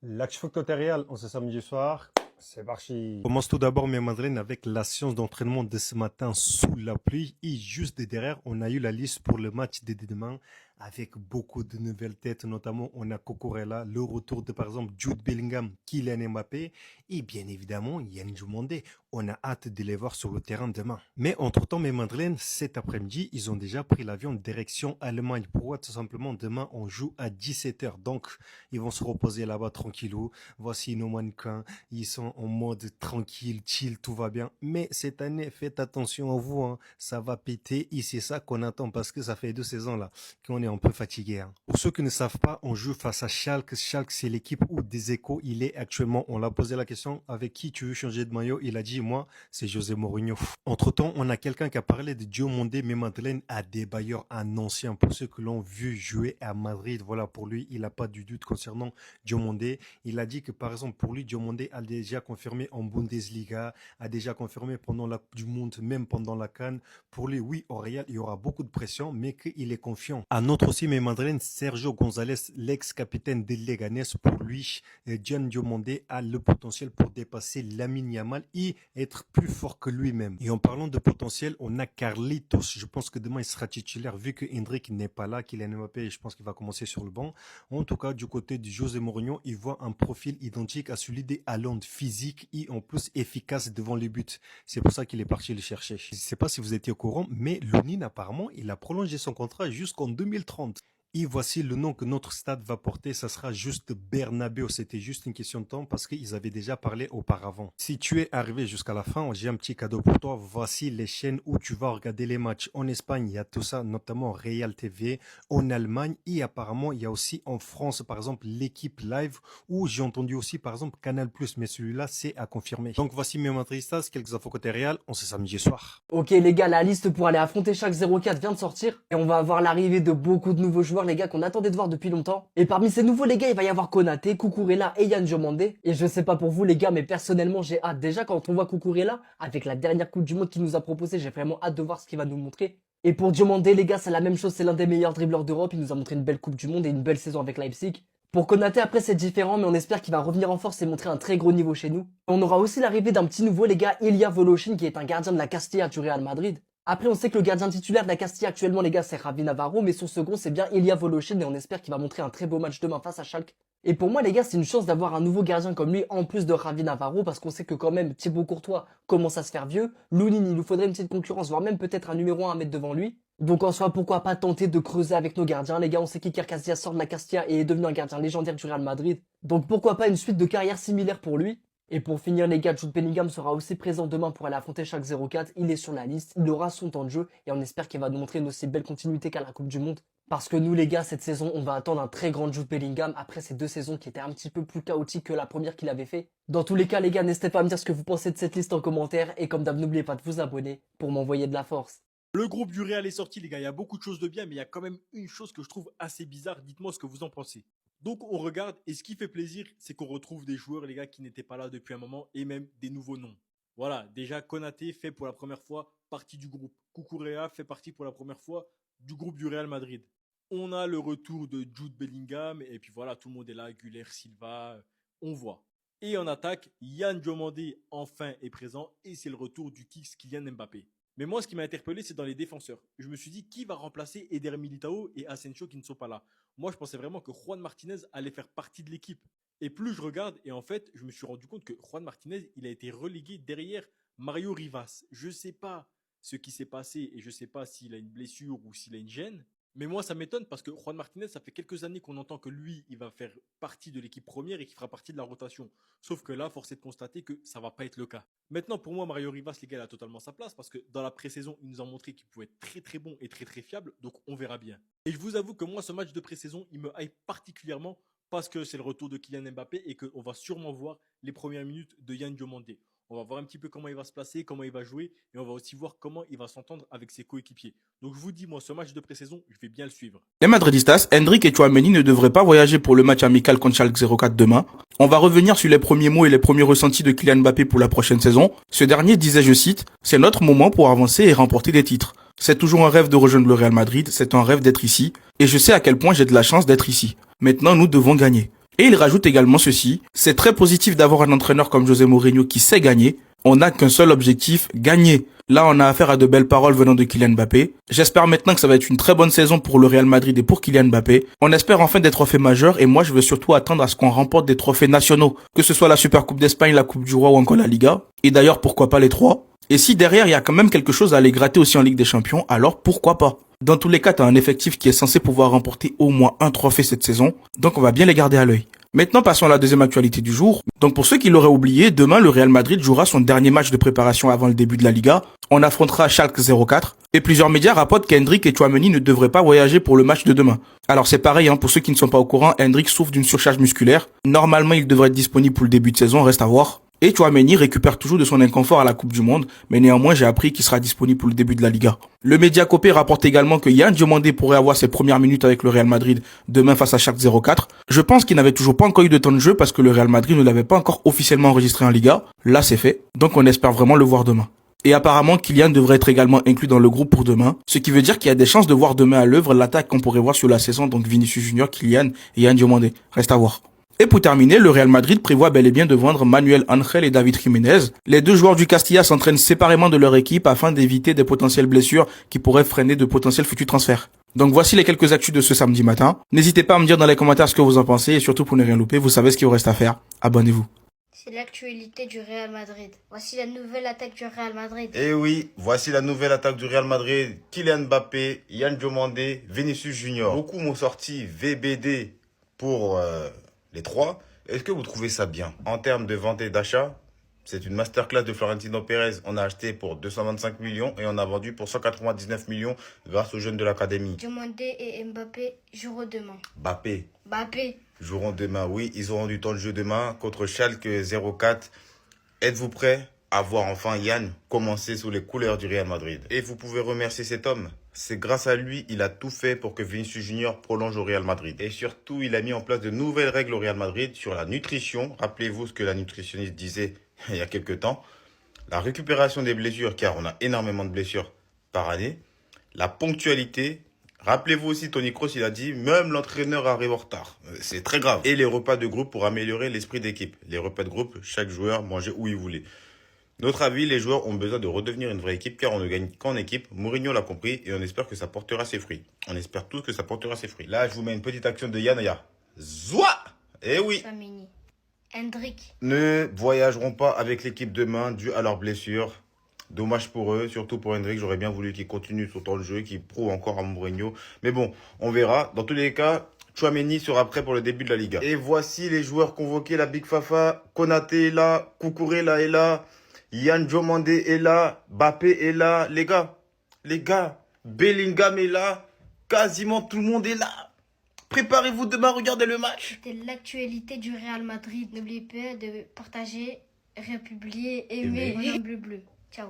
L'action factorielle, on se samedi soir. C'est parti. On commence tout d'abord, mes madeleines, avec la séance d'entraînement de ce matin sous la pluie. Et juste derrière, on a eu la liste pour le match de demain avec beaucoup de nouvelles têtes. Notamment, on a Cucurella, le retour de, par exemple, Jude Bellingham, Kylian Mbappé. Et bien évidemment, Yann Djumondé. On a hâte de les voir sur le terrain demain. Mais entre-temps, mes madeleines, cet après-midi, ils ont déjà pris l'avion direction Allemagne. Pourquoi? Tout simplement, demain, on joue à 17h. Donc, ils vont se reposer là-bas tranquillou. Voici nos mannequins. Ils sont en mode tranquille, chill, tout va bien. Mais cette année, faites attention à vous, hein. Ça va péter et c'est ça qu'on attend parce que ça fait 2 saisons là qu'on est un peu fatigué, hein. Pour ceux qui ne savent pas, on joue face à Schalke. Schalke, c'est l'équipe où Dzeko, il est actuellement. On l'a posé la question, avec qui tu veux changer de maillot? Il a dit, moi, c'est José Mourinho. Entre-temps, on a quelqu'un qui a parlé de Diomandé, mais Madeleine a des bailleurs, un ancien. Pour ceux qui l'ont vu jouer à Madrid, voilà, pour lui, il n'a pas du doute concernant Diomandé. Il a dit que, par exemple, pour lui, Diomandé a déjà confirmé en Bundesliga, a déjà confirmé pendant la Coupe du Monde, même pendant la CAN. Pour lui, oui, au Real, il y aura beaucoup de pression, mais qu'il est confiant. Un autre aussi, mais Madeleine, Sergio González, l'ex-capitaine des Leganés, pour lui, Gian Diomandé a le potentiel pour dépasser Lamine Yamal et être plus fort que lui-même. Et en parlant de potentiel, on a Carlitos. Je pense que demain, il sera titulaire, vu que Hendrik n'est pas là, qu'il est Mbappé, je pense qu'il va commencer sur le banc. En tout cas, du côté de José Mourinho, il voit un profil identique à celui des Haaland, physique et en plus efficace devant les buts. C'est pour ça qu'il est parti le chercher. Je ne sais pas si vous étiez au courant, mais Lunin, apparemment, il a prolongé son contrat jusqu'en 2030. Et voici le nom que notre stade va porter, ça sera juste Bernabéu. C'était juste une question de temps parce qu'ils avaient déjà parlé auparavant. Si tu es arrivé jusqu'à la fin, j'ai un petit cadeau pour toi. Voici les chaînes où tu vas regarder les matchs. En Espagne, il y a tout ça, notamment Real TV. En Allemagne et apparemment, il y a aussi en France, par exemple, l'équipe live où j'ai entendu aussi, par exemple, Canal+. Mais celui-là, c'est à confirmer. Donc voici mes madristas, quelques infos côté Real. On se samedi soir. Ok les gars, la liste pour aller affronter chaque 04 vient de sortir et on va avoir l'arrivée de beaucoup de nouveaux joueurs les gars qu'on attendait de voir depuis longtemps. Et parmi ces nouveaux les gars, il va y avoir Konaté, Cucurella et Yann Diomandé. Et je sais pas pour vous les gars, mais personnellement j'ai hâte. Déjà quand on voit Cucurella, avec la dernière Coupe du Monde qu'il nous a proposé, j'ai vraiment hâte de voir ce qu'il va nous montrer. Et pour Diomandé les gars, c'est la même chose, c'est l'un des meilleurs dribbleurs d'Europe, il nous a montré une belle Coupe du Monde et une belle saison avec Leipzig. Pour Konaté, après, c'est différent, mais on espère qu'il va revenir en force et montrer un très gros niveau chez nous. On aura aussi l'arrivée d'un petit nouveau, les gars, Ilya Voloshin, qui est un gardien de la Castilla du Real Madrid. Après, on sait que le gardien titulaire de la Castilla actuellement, les gars, c'est Javi Navarro, mais son second, c'est bien Ilya Voloshin, et on espère qu'il va montrer un très beau match demain face à Schalke. Et pour moi, les gars, c'est une chance d'avoir un nouveau gardien comme lui, en plus de Javi Navarro, parce qu'on sait que quand même, Thibaut Courtois commence à se faire vieux. Lunin, il nous faudrait une petite concurrence, voire même peut-être un numéro 1 à mettre devant lui. Donc en soi, pourquoi pas tenter de creuser avec nos gardiens. Les gars, on sait qu'Iker Casillas sort de la Castilla et est devenu un gardien légendaire du Real Madrid. Donc pourquoi pas une suite de carrière similaire pour lui. Et pour finir les gars, Jude Bellingham sera aussi présent demain pour aller affronter chaque 04. Il est sur la liste, il aura son temps de jeu et on espère qu'il va nous montrer une aussi belle continuité qu'à la Coupe du Monde. Parce que nous les gars, cette saison, on va attendre un très grand Jude Bellingham après ces 2 saisons qui étaient un petit peu plus chaotiques que la première qu'il avait fait. Dans tous les cas les gars, n'hésitez pas à me dire ce que vous pensez de cette liste en commentaire et comme d'hab, n'oubliez pas de vous abonner pour m'envoyer de la force. Le groupe du Real est sorti, les gars. Il y a beaucoup de choses de bien, mais il y a quand même une chose que je trouve assez bizarre. Dites-moi ce que vous en pensez. Donc, on regarde, et ce qui fait plaisir, c'est qu'on retrouve des joueurs, les gars, qui n'étaient pas là depuis un moment, et même des nouveaux noms. Voilà, déjà, Konaté fait pour la première fois partie du groupe. Cucurella fait partie pour la première fois du groupe du Real Madrid. On a le retour de Jude Bellingham, et puis voilà, tout le monde est là, Güler, Silva, on voit. Et en attaque, Yann Diomandé, enfin, est présent, et c'est le retour du Kix Kylian Mbappé. Mais moi, ce qui m'a interpellé, c'est dans les défenseurs. Je me suis dit, qui va remplacer Eder Militao et Asensio qui ne sont pas là? Moi, je pensais vraiment que Juan Martinez allait faire partie de l'équipe. Et plus je regarde, et en fait, je me suis rendu compte que Juan Martinez, il a été relégué derrière Mario Rivas. Je ne sais pas ce qui s'est passé et je ne sais pas s'il a une blessure ou s'il a une gêne. Mais moi, ça m'étonne parce que Juan Martinez, ça fait quelques années qu'on entend que lui, il va faire partie de l'équipe première et qu'il fera partie de la rotation. Sauf que là, force est de constater que ça va pas être le cas. Maintenant, pour moi, Mario Rivas, les gars, il a totalement sa place parce que dans la pré-saison, il nous a montré qu'il pouvait être très très bon et très très fiable. Donc, on verra bien. Et je vous avoue que moi, ce match de pré-saison, il me hype particulièrement parce que c'est le retour de Kylian Mbappé et qu'on va sûrement voir les premières minutes de Yann Diomandé. On va voir un petit peu comment il va se placer, comment il va jouer et on va aussi voir comment il va s'entendre avec ses coéquipiers. Donc je vous dis, moi, ce match de pré-saison, je vais bien le suivre. Les Madridistas, Hendrik et Tchouaméni ne devraient pas voyager pour le match amical contre Schalke 04 demain. On va revenir sur les premiers mots et les premiers ressentis de Kylian Mbappé pour la prochaine saison. Ce dernier disait, je cite, « C'est notre moment pour avancer et remporter des titres. C'est toujours un rêve de rejoindre le Real Madrid, c'est un rêve d'être ici. Et je sais à quel point j'ai de la chance d'être ici. Maintenant, nous devons gagner. Et il rajoute également ceci: c'est très positif d'avoir un entraîneur comme José Mourinho qui sait gagner. On n'a qu'un seul objectif, gagner. Là, on a affaire à de belles paroles venant de Kylian Mbappé. J'espère maintenant que ça va être une très bonne saison pour le Real Madrid et pour Kylian Mbappé. On espère enfin des trophées majeurs et moi, je veux surtout attendre à ce qu'on remporte des trophées nationaux. Que ce soit la Super Coupe d'Espagne, la Coupe du Roi ou encore la Liga. Et d'ailleurs, pourquoi pas les trois? Et si derrière, il y a quand même quelque chose à aller gratter aussi en Ligue des Champions, alors pourquoi pas? Dans tous les cas, t'as un effectif qui est censé pouvoir remporter au moins un trophée cette saison. Donc on va bien les garder à l'œil. Maintenant, passons à la deuxième actualité du jour. Donc pour ceux qui l'auraient oublié, demain, le Real Madrid jouera son dernier match de préparation avant le début de la Liga. On affrontera Schalke 04. Et plusieurs médias rapportent qu'Hendrick et Tchouaméni ne devraient pas voyager pour le match de demain. Alors c'est pareil, pour ceux qui ne sont pas au courant, Hendrick souffre d'une surcharge musculaire. Normalement, il devrait être disponible pour le début de saison, reste à voir. Et Tchouaméni récupère toujours de son inconfort à la Coupe du Monde, mais néanmoins j'ai appris qu'il sera disponible pour le début de la Liga. Le média Copé rapporte également que Yann Diomandé pourrait avoir ses premières minutes avec le Real Madrid demain face à Schalke 04. Je pense qu'il n'avait toujours pas encore eu de temps de jeu parce que le Real Madrid ne l'avait pas encore officiellement enregistré en Liga. Là c'est fait, donc on espère vraiment le voir demain. Et apparemment Kylian devrait être également inclus dans le groupe pour demain, ce qui veut dire qu'il y a des chances de voir demain à l'œuvre l'attaque qu'on pourrait voir sur la saison, donc Vinicius Junior, Kylian et Yann Diomandé. Reste à voir. Et pour terminer, le Real Madrid prévoit bel et bien de vendre Manuel Ángel et David Jiménez. Les deux joueurs du Castilla s'entraînent séparément de leur équipe afin d'éviter des potentielles blessures qui pourraient freiner de potentiels futurs transferts. Donc voici les quelques actus de ce samedi matin. N'hésitez pas à me dire dans les commentaires ce que vous en pensez et surtout pour ne rien louper, vous savez ce qu'il vous reste à faire. Abonnez-vous. C'est l'actualité du Real Madrid. Voici la nouvelle attaque du Real Madrid. Et oui, voici la nouvelle attaque du Real Madrid. Kylian Mbappé, Yann Diomandé, Vinicius Junior. Beaucoup m'ont sorti VBD pour les trois. Est-ce que vous trouvez ça bien? En termes de vente et d'achat, c'est une masterclass de Florentino Pérez. On a acheté pour 225 millions et on a vendu pour 199 millions grâce aux jeunes de l'académie. Diomandé et Mbappé joueront demain. Mbappé joueront demain, oui. Ils auront du temps de jeu demain contre Schalke 04. Êtes-vous prêts à voir enfin Yann commencer sous les couleurs du Real Madrid? Et vous pouvez remercier cet homme. C'est grâce à lui, il a tout fait pour que Vinicius Junior prolonge au Real Madrid. Et surtout, il a mis en place de nouvelles règles au Real Madrid sur la nutrition. Rappelez-vous ce que la nutritionniste disait il y a quelques temps. La récupération des blessures, car on a énormément de blessures par année. La ponctualité. Rappelez-vous aussi, Toni Kroos, il a dit, même l'entraîneur arrive en retard. C'est très grave. Et les repas de groupe pour améliorer l'esprit d'équipe. Les repas de groupe, chaque joueur mangeait où il voulait. Notre avis, les joueurs ont besoin de redevenir une vraie équipe car on ne gagne qu'en équipe. Mourinho l'a compris et on espère que ça portera ses fruits. On espère tous que ça portera ses fruits. Là, je vous mets une petite action de Yann. Zoua! Eh oui! Tchouaméni. Hendrick. Ne voyageront pas avec l'équipe demain dû à leurs blessures. Dommage pour eux, surtout pour Hendrick. J'aurais bien voulu qu'il continue son temps de jeu, qu'il prouve encore à Mourinho. Mais bon, on verra. Dans tous les cas, Tchouaméni sera prêt pour le début de la Liga. Et voici les joueurs convoqués. La Big Fafa, Konaté est là, Cucurella est là. Yann Diomandé est là, Mbappé est là, les gars, Bellingham est là, quasiment tout le monde est là. Préparez-vous demain, regardez le match. C'était l'actualité du Real Madrid. N'oubliez pas de partager, republier, aimer. Bleu. Ciao.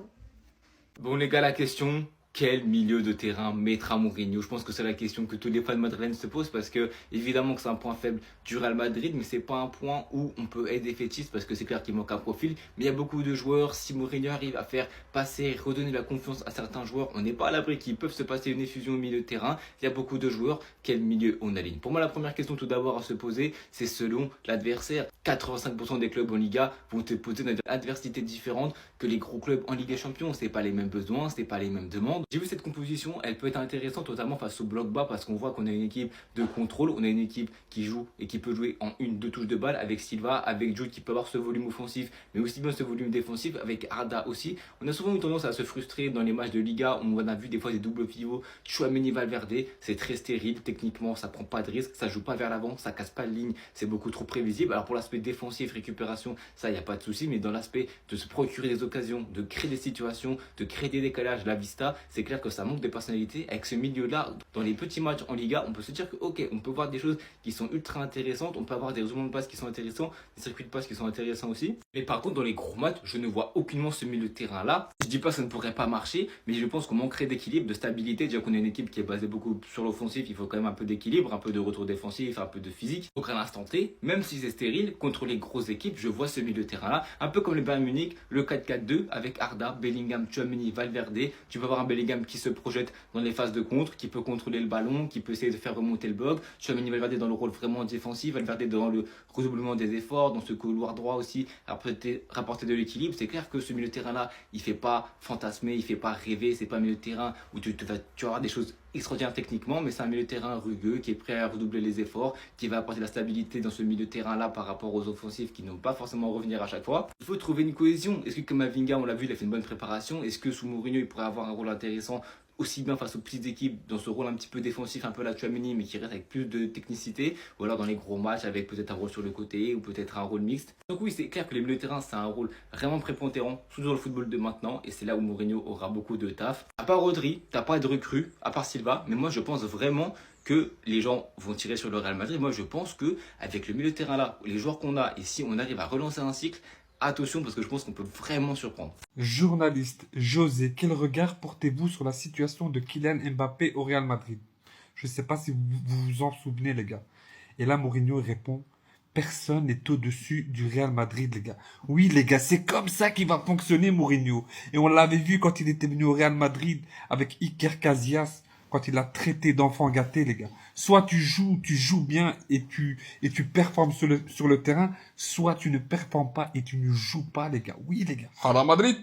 Bon les gars, la question, quel milieu de terrain mettra Mourinho? Je pense que c'est la question que tous les fans madrilènes se posent parce que évidemment que c'est un point faible du Real Madrid, mais c'est pas un point où on peut être défaitiste parce que c'est clair qu'il manque un profil. Mais il y a beaucoup de joueurs, si Mourinho arrive à faire passer, redonner la confiance à certains joueurs, on n'est pas à l'abri qu'ils peuvent se passer une effusion au milieu de terrain. Il y a beaucoup de joueurs, quel milieu on aligne? Pour moi, la première question tout d'abord à se poser, c'est selon l'adversaire. 85% des clubs en Liga vont te poser une adversité différente que les gros clubs en Ligue des Champions. C'est pas les mêmes besoins, c'est pas les mêmes demandes. J'ai vu cette composition, elle peut être intéressante notamment face au bloc bas parce qu'on voit qu'on a une équipe de contrôle, on a une équipe qui joue et qui peut jouer en une, deux touches de balle avec Silva, avec Jude qui peut avoir ce volume offensif mais aussi bien ce volume défensif, avec Arda aussi. On a souvent eu tendance à se frustrer dans les matchs de Liga, on a vu des fois des doubles pivots, Tchouaméni, Valverde, c'est très stérile, techniquement ça prend pas de risque, ça joue pas vers l'avant, ça casse pas de ligne, c'est beaucoup trop prévisible. Alors pour l'aspect défensif, récupération, ça y a pas de souci, mais dans l'aspect de se procurer des occasions, de créer des situations, de créer des décalages, la vista, c'est clair que ça manque de personnalité. Avec ce milieu-là, dans les petits matchs en Liga, on peut se dire que ok, on peut voir des choses qui sont ultra intéressantes, on peut avoir des roulements de passe qui sont intéressants, des circuits de passe qui sont intéressants aussi. Mais par contre, dans les gros matchs, je ne vois aucunement ce milieu de terrain-là. Je dis pas que ça ne pourrait pas marcher, mais je pense qu'on manquerait d'équilibre, de stabilité. Déjà qu'on est une équipe qui est basée beaucoup sur l'offensif, il faut quand même un peu d'équilibre, un peu de retour défensif, un peu de physique. Donc à l'instant T, même si c'est stérile, contre les grosses équipes, je vois ce milieu de terrain-là, un peu comme le Bayern Munich, le 4-4-2 avec Arda, Bellingham, Tchouaméni, Valverde. Tu peux avoir un Bellingham Bellingham qui se projette dans les phases de contre, qui peut contrôler le ballon, qui peut essayer de faire remonter le bloc. Tchouaméni Valverde dans le rôle vraiment défensif, Valverde dans le redoublement des efforts, dans ce couloir droit aussi, rapporter de l'équilibre. C'est clair que ce milieu de terrain-là, il fait pas fantasmer, il fait pas rêver, c'est pas un milieu de terrain où tu vas avoir des choses extraordinaires techniquement, mais c'est un milieu de terrain rugueux qui est prêt à redoubler les efforts, qui va apporter de la stabilité dans ce milieu de terrain-là par rapport aux offensifs qui n'ont pas forcément revenir à chaque fois. Il faut trouver une cohésion. Est-ce que Kamavinga, on l'a vu, il a fait une bonne préparation? Est-ce que sous Mourinho, il pourrait avoir un rôle intéressant aussi bien face aux petites équipes, dans ce rôle un petit peu défensif, un peu la Tchouaméni, mais qui reste avec plus de technicité, ou alors dans les gros matchs avec peut-être un rôle sur le côté, ou peut-être un rôle mixte. Donc oui, c'est clair que les milieux de terrain, c'est un rôle vraiment prépondérant, surtout dans le football de maintenant, et c'est là où Mourinho aura beaucoup de taf. À part Rodri, t'as pas de recrue, à part Silva, mais moi je pense vraiment que les gens vont tirer sur le Real Madrid. Moi je pense que avec le milieu de terrain là, les joueurs qu'on a, et si on arrive à relancer un cycle, attention parce que je pense qu'on peut vraiment surprendre. Journaliste José, quel regard portez-vous sur la situation de Kylian Mbappé au Real Madrid? Je ne sais pas si vous vous en souvenez, les gars. Et là, Mourinho répond, personne n'est au-dessus du Real Madrid, les gars. Oui, les gars, c'est comme ça qu'il va fonctionner, Mourinho. Et on l'avait vu quand il était venu au Real Madrid avec Iker Casillas, quand il a traité d'enfant gâté, les gars. Soit tu joues bien et tu performes sur le terrain, soit tu ne performes pas et tu ne joues pas, les gars. Oui, les gars. Real Madrid.